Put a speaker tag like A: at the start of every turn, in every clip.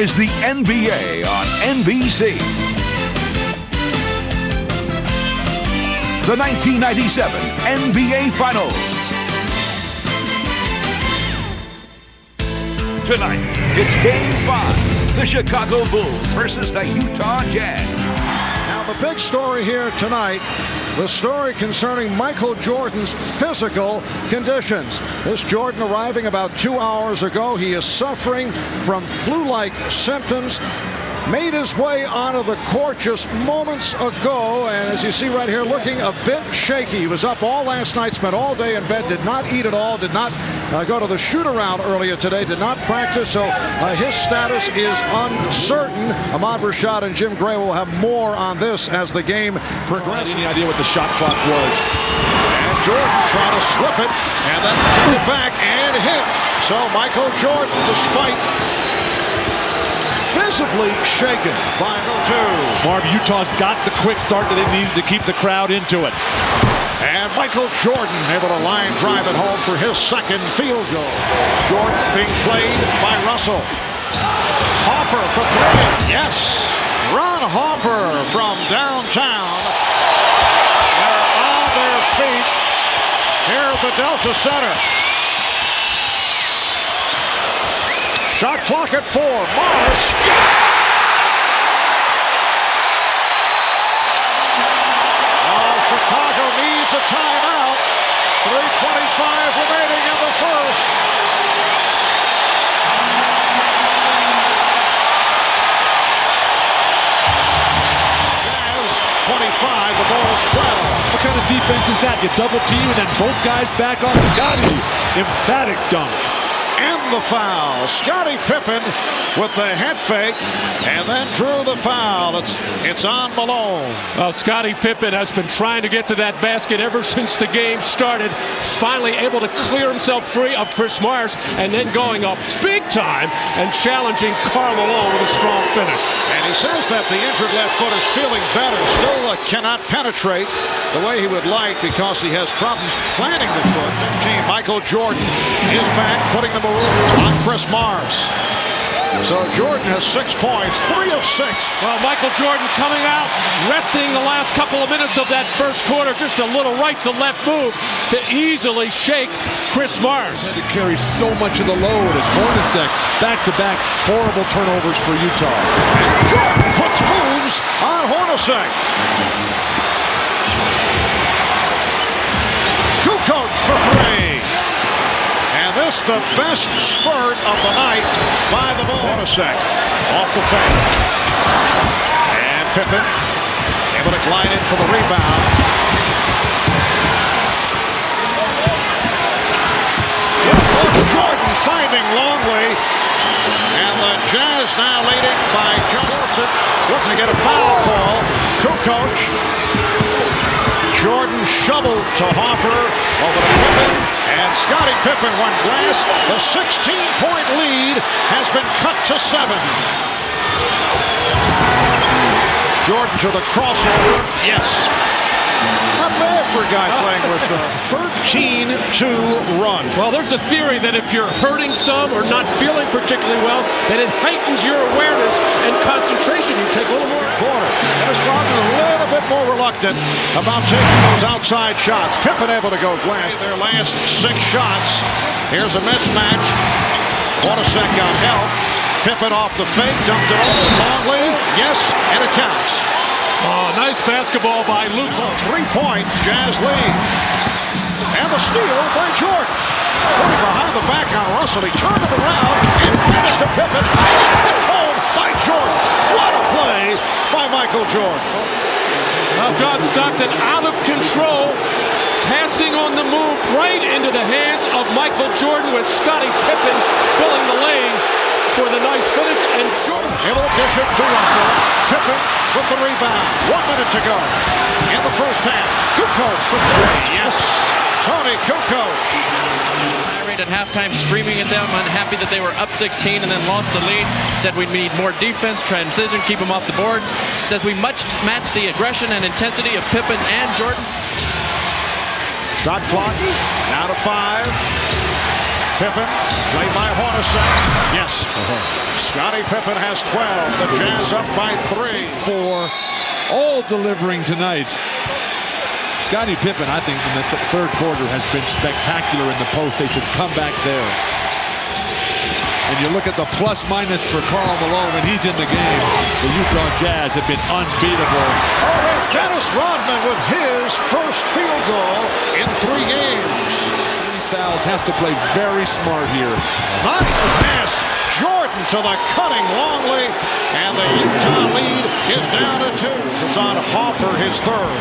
A: is the NBA on NBC. The 1997 NBA Finals. Tonight, it's Game 5. The Chicago Bulls versus the Utah Jazz.
B: Now, the big story here tonight, the story concerning Michael Jordan's physical conditions. This Jordan arriving about 2 hours ago. He is suffering from flu-like symptoms. Made his way onto the court just moments ago, and as you see right here, looking a bit shaky. He was up all last night, spent all day in bed, did not eat at all, did not go to the shoot-around earlier today, did not practice, so his status is uncertain. Ahmad Rashad and Jim Gray will have more on this as the game progresses.
C: Any idea what the shot clock was?
B: And Jordan trying to slip it, and then turn it back and hit. So Michael Jordan, despite visibly shaken by the two.
C: Marv, Utah's got the quick start that they needed to keep the crowd into it.
B: And Michael Jordan able to line drive it home for his second field goal. Jordan being played by Russell. Harper for three. Yes. Ron Harper from downtown. They're on their feet here at the Delta Center. Shot clock at 4. Morris. Yes! Oh, Chicago needs a timeout. 3:25 remaining in the first. Jazz 25, the Bulls 12.
C: What kind of defense is that? You double team and then both guys back on Scotty. Emphatic dunk.
B: And the foul. Scottie Pippen with the head fake and then drew the foul. It's on Malone.
D: Well, Scottie Pippen has been trying to get to that basket ever since the game started. Finally able to clear himself free of Chris Myers and then going up big time and challenging Karl Malone with a strong finish.
B: And he says that the injured left foot is feeling better. Still cannot penetrate the way he would like because he has problems planting the foot. 15, Michael Jordan is back, putting the move on Chris Myers. So Jordan has 6 points, 3 of 6.
D: Well, Michael Jordan coming out, resting the last couple of minutes of that first quarter. Just a little right to left move to easily shake Chris Myers.
C: Had to carry so much of the load as Hornacek back-to-back horrible turnovers for Utah.
B: And Jordan puts moves on Hornacek. Kukoc for 3. This the best spurt of the night by the Hornacek. Off the fake. And Pippen able to glide in for the rebound. Jordan finding Longley. And the Jazz now leading by Johnson. Looking to get a foul call. Kukoc. Jordan shoveled to Harper over to Pippen. And Scottie Pippen won glass. The 16-point lead has been cut to 7. Jordan to the crossover. Yes. Not bad for a guy playing with a 13-2 run.
D: Well, there's a theory that if you're hurting some or not feeling particularly well, that it heightens your awareness and concentration. You take a little more.
B: Quarter. Dennis Rodman a little bit more reluctant about taking those outside shots. Pippen able to go glass. Their last 6 shots. Here's a mismatch. Hornacek got help. Pippen off the fake, dumped it over Longley. Yes, and it counts.
D: Oh, nice basketball by Luke.
B: 3-point Jazz lead. And the steal by Jordan. Putting behind the back on Russell. He turned it around and fed it to Pippen. And tipped home by Jordan. What a play by Michael Jordan.
D: Well, John Stockton out of control. Passing on the move right into the hands of Michael Jordan with Scottie Pippen filling the lane for the nice finish, and Jordan
B: able to dish it to Russell. Pippen with the rebound. 1 minute to go in the first half. Kukoc for 3. Yes, Tony Kukoc.
E: At halftime, screaming at them, unhappy that they were up 16 and then lost the lead. Said we need more defense, transition, keep them off the boards. Says we match the aggression and intensity of Pippen and Jordan.
B: Shot clock, now to 5. Pippen, played by Hornacek. Yes. Scottie Pippen has 12. The Jazz up by 3.
C: 4, all delivering tonight. Scottie Pippen, I think, in the third quarter has been spectacular in the post. They should come back there. And you look at the plus-minus for Karl Malone, and he's in the game. The Utah Jazz have been unbeatable.
B: Oh, there's Dennis Rodman with his first field goal in 3 games.
C: 3 fouls, has to play very smart here.
B: Nice pass. Jordan to the cutting Longley, and the Utah lead is down to 2. It's on Harper, his third.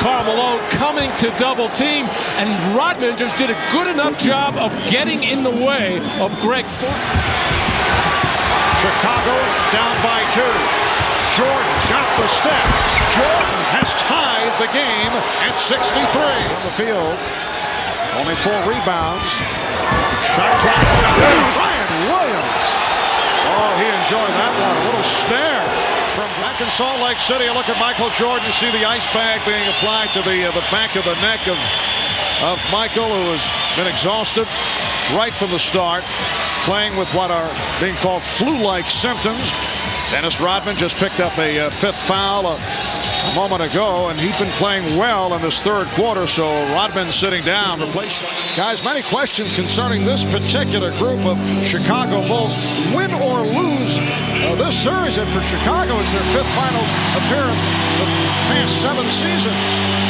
D: Karl Malone coming to double team, and Rodman just did a good enough job of getting in the way of Greg Foster.
B: Chicago down by 2. Jordan got the step. Jordan has tied the game at 63. On the field, only 4 rebounds. Shot clock. Ryan Williams. Oh, he enjoyed that one. A little stare. From back in Salt Lake City, a look at Michael Jordan. You see the ice bag being applied to the back of the neck of Michael, who has been exhausted right from the start, playing with what are being called flu-like symptoms. Dennis Rodman just picked up a 5th foul a moment ago, and he's been playing well in this third quarter, so Rodman sitting down. Guys, many questions concerning this particular group of Chicago Bulls. Win or lose this series, and for Chicago, it's their 5th finals appearance the past 7 seasons.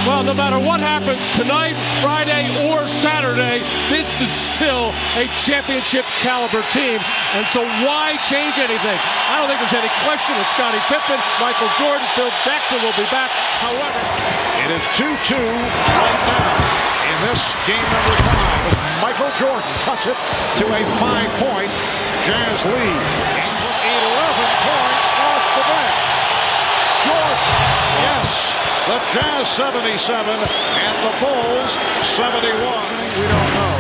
D: Well, no matter what happens tonight, Friday, or Saturday, this is still a championship caliber team, and so why change anything? I don't think there's any question that Scottie Pippen, Michael Jordan, Phil Jackson will be back. However,
B: it is 2-2 right now in this game number 5 as Michael Jordan cuts it to a 5-point Jazz lead. 11 points off the bench. Jordan, yes, the Jazz 77 and the Bulls 71. We don't know.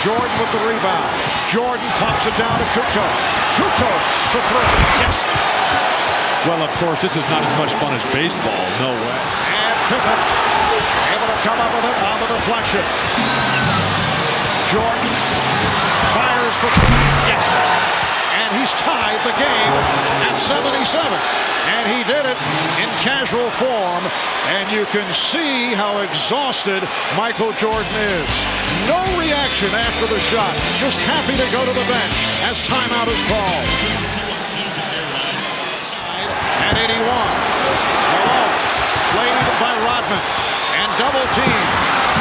B: Jordan with the rebound. Jordan pops it down to Kukoc. Kukoc for 3. Yes.
C: Well, of course, this is not as much fun as baseball. No way.
B: And Pippen able to come up with it on the deflection. Jordan fires for 3. Yes. And he's tied the game at 77. And he did it in casual form. And you can see how exhausted Michael Jordan is. No reaction after the shot. Just happy to go to the bench as timeout is called. At 81. Malone played by Rodman. And double team.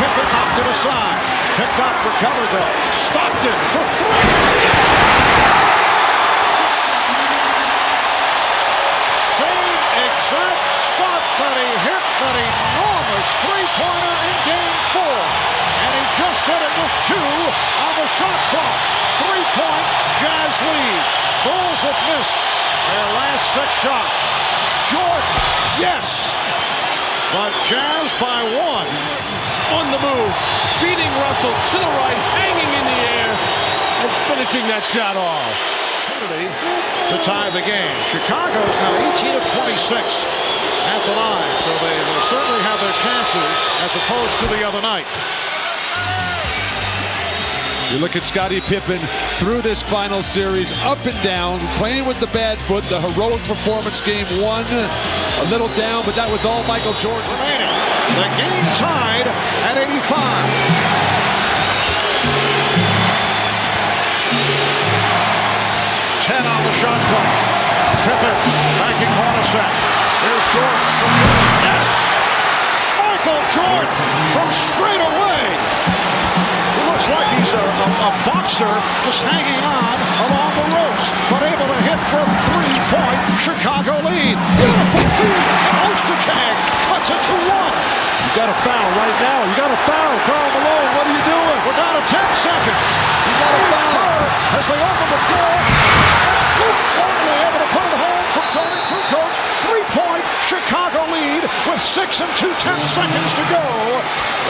B: Pippen knocked it aside. Picked up, recovered though. Stockton for 3. Exact spot that he hit that enormous 3-pointer in game 4. And he just did it with 2 on the shot clock. 3-point Jazz lead. Bulls have missed their last 6 shots. Jordan, yes. But Jazz by 1.
D: On the move, beating Russell to the right, hanging in the air, and finishing that shot off.
B: To tie the game. Chicago is now 18 of 26 at the line, so they will certainly have their chances as opposed to the other night.
C: You look at Scottie Pippen through this final series, up and down, playing with the bad foot, the heroic performance game 1, a little down, but that was all Michael Jordan.
B: Remaining. The game tied at 85. On the shot clock. Pippen backing Hornacek. Here's Jordan from yes. Michael Jordan from straight away. It looks like he's a boxer just hanging on along the ropes, but able to hit for a 3-point Chicago lead. Beautiful feed. Ostertag cuts it to 1.
C: You got a foul right now. You got a foul. Karl Malone, what are you doing?
B: We're down to 10 seconds.
C: You got a foul.
B: As they open the floor. Longley able to put it home from Tony Kukoc. 3-point Chicago lead with 6 2/10 seconds to go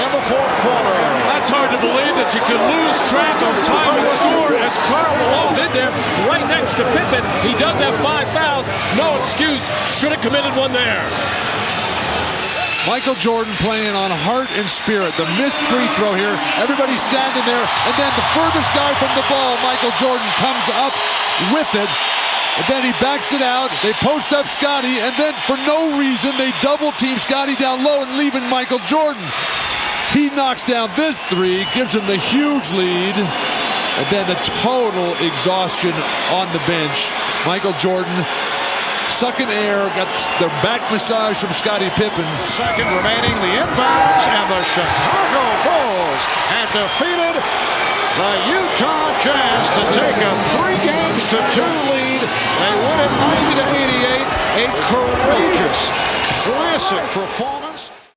B: in the 4th quarter.
D: That's hard to believe that you could lose track of time and score as Karl Malone did there right next to Pippen. He does have 5 fouls. No excuse. Should have committed one there.
C: Michael Jordan playing on heart and spirit. The missed free throw here. Everybody's standing there. And then the furthest guy from the ball, Michael Jordan, comes up with it. And then he backs it out. They post up Scotty. And then for no reason, they double team Scotty down low and leaving Michael Jordan. He knocks down this three, gives him the huge lead. And then the total exhaustion on the bench. Michael Jordan sucking air, got the back massage from Scottie Pippen.
B: Second remaining, the inbounds, and the Chicago Bulls have defeated the Utah Jazz to take a 3-2 lead. They win it 90-88. A courageous, classic performance.